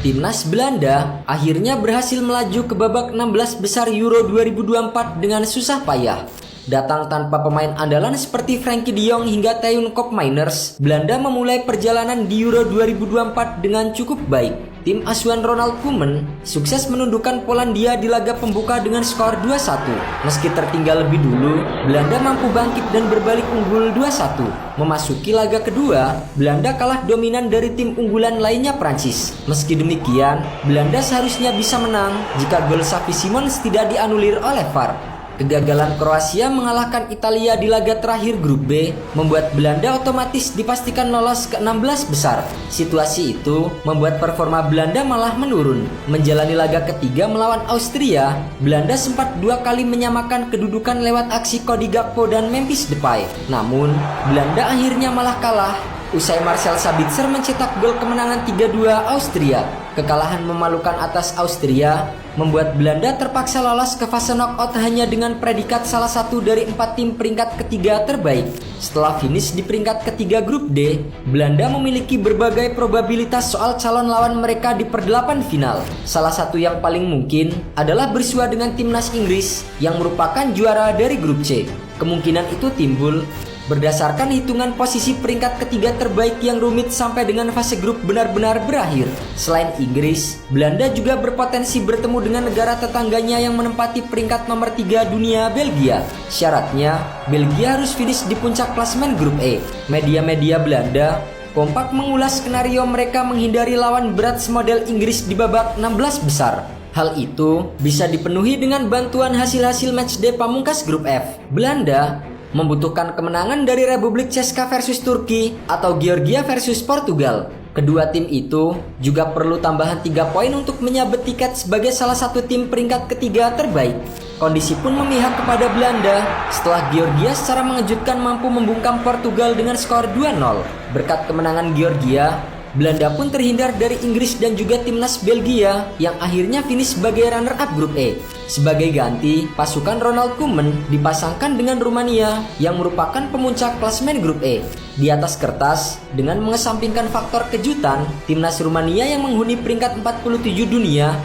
Timnas Belanda akhirnya berhasil melaju ke babak 16 besar Euro 2024 dengan susah payah. Datang tanpa pemain andalan seperti Frenkie de Jong hingga Teun Koopmeiners, Belanda memulai perjalanan di Euro 2024 dengan cukup baik. Tim asuhan Ronald Koeman sukses menundukkan Polandia di laga pembuka dengan skor 2-1. Meski tertinggal lebih dulu, Belanda mampu bangkit dan berbalik unggul 2-1. Memasuki laga kedua, Belanda kalah dominan dari tim unggulan lainnya Prancis. Meski demikian, Belanda seharusnya bisa menang jika gol Xavi Simons tidak dianulir oleh VAR. Kegagalan Kroasia mengalahkan Italia di laga terakhir grup B membuat Belanda otomatis dipastikan lolos ke 16 besar. Situasi itu membuat performa Belanda malah menurun. Menjalani laga ketiga melawan Austria, Belanda sempat 2 kali menyamakan kedudukan lewat aksi Cody Gakpo dan Memphis Depay. Namun, Belanda akhirnya malah kalah usai Marcel Sabitzer mencetak gol kemenangan 3-2 Austria. Kekalahan memalukan atas Austria membuat Belanda terpaksa lolos ke fase knockout hanya dengan predikat salah satu dari 4 tim peringkat ketiga terbaik. Setelah finish di peringkat ketiga grup D, Belanda memiliki berbagai probabilitas soal calon lawan mereka di per-8 final. Salah satu yang paling mungkin adalah bersua dengan timnas Inggris yang merupakan juara dari grup C. Kemungkinan itu timbul berdasarkan hitungan posisi peringkat ketiga terbaik yang rumit sampai dengan fase grup benar-benar berakhir. Selain Inggris, Belanda juga berpotensi bertemu dengan negara tetangganya yang menempati peringkat nomor 3 dunia, Belgia. Syaratnya, Belgia harus finish di puncak klasemen grup E. Media-media Belanda kompak mengulas skenario mereka menghindari lawan berat semodel Inggris di babak 16 besar. Hal itu bisa dipenuhi dengan bantuan hasil-hasil matchday pamungkas grup F. Belanda membutuhkan kemenangan dari Republik Ceska versus Turki atau Georgia versus Portugal. Kedua tim itu juga perlu tambahan 3 poin untuk menyabet tiket sebagai salah satu tim peringkat ketiga terbaik. Kondisi pun memihak kepada Belanda setelah Georgia secara mengejutkan mampu membungkam Portugal dengan skor 2-0. Berkat kemenangan Georgia, Belanda pun terhindar dari Inggris dan juga timnas Belgia yang akhirnya finish sebagai runner-up grup E. Sebagai ganti, pasukan Ronald Koeman dipasangkan dengan Rumania yang merupakan pemuncak klasemen grup E. Di atas kertas, dengan mengesampingkan faktor kejutan, timnas Rumania yang menghuni peringkat 47 dunia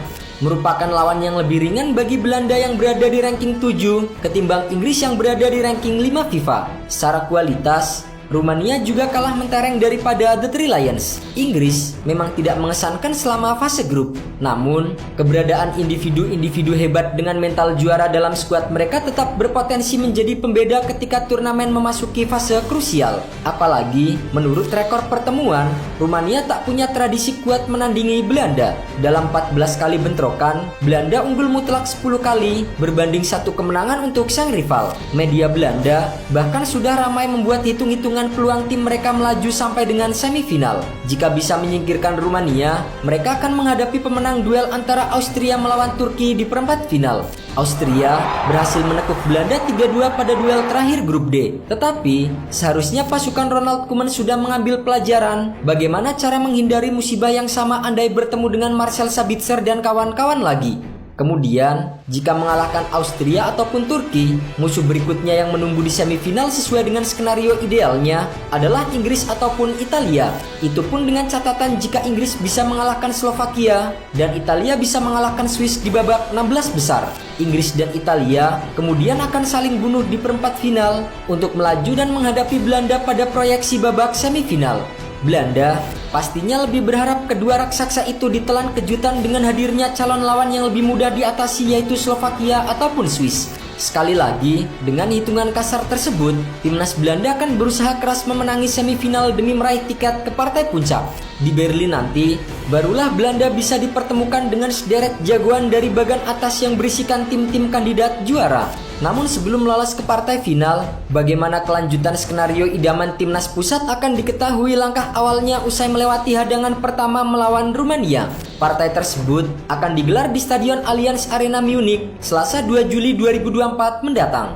merupakan lawan yang lebih ringan bagi Belanda yang berada di ranking 7 ketimbang Inggris yang berada di ranking 5 FIFA. Secara kualitas, Rumania juga kalah mentereng daripada The Three Lions. Inggris memang tidak mengesankan selama fase grup, namun keberadaan individu-individu hebat dengan mental juara dalam skuad mereka tetap berpotensi menjadi pembeda ketika turnamen memasuki fase krusial. Apalagi menurut rekor pertemuan, Rumania tak punya tradisi kuat menandingi Belanda. Dalam 14 kali bentrokan, Belanda unggul mutlak 10 kali berbanding 1 kemenangan untuk sang rival. Media Belanda bahkan sudah ramai membuat hitung-hitungan peluang tim mereka melaju sampai dengan semifinal. Jika bisa menyingkirkan Rumania, mereka akan menghadapi pemenang duel antara Austria melawan Turki di perempat final. Austria berhasil menekuk Belanda 3-2 pada duel terakhir grup D. Tetapi, seharusnya pasukan Ronald Koeman sudah mengambil pelajaran bagaimana cara menghindari musibah yang sama andai bertemu dengan Marcel Sabitzer dan kawan-kawan lagi. Kemudian, jika mengalahkan Austria ataupun Turki, musuh berikutnya yang menunggu di semifinal sesuai dengan skenario idealnya adalah Inggris ataupun Italia. Itu pun dengan catatan jika Inggris bisa mengalahkan Slovakia dan Italia bisa mengalahkan Swiss di babak 16 besar. Inggris dan Italia kemudian akan saling bunuh di perempat final untuk melaju dan menghadapi Belanda pada proyeksi babak semifinal. Belanda pastinya lebih berharap kedua raksasa itu ditelan kejutan dengan hadirnya calon lawan yang lebih mudah diatasi yaitu Slovakia ataupun Swiss. Sekali lagi, dengan hitungan kasar tersebut, timnas Belanda akan berusaha keras memenangi semifinal demi meraih tiket ke partai puncak. Di Berlin nanti, barulah Belanda bisa dipertemukan dengan sederet jagoan dari bagian atas yang berisikan tim-tim kandidat juara. Namun sebelum lolos ke partai final, bagaimana kelanjutan skenario idaman timnas pusat akan diketahui langkah awalnya usai melewati hadangan pertama melawan Rumania. Partai tersebut akan digelar di Stadion Allianz Arena Munich, Selasa 2 Juli 2024 mendatang.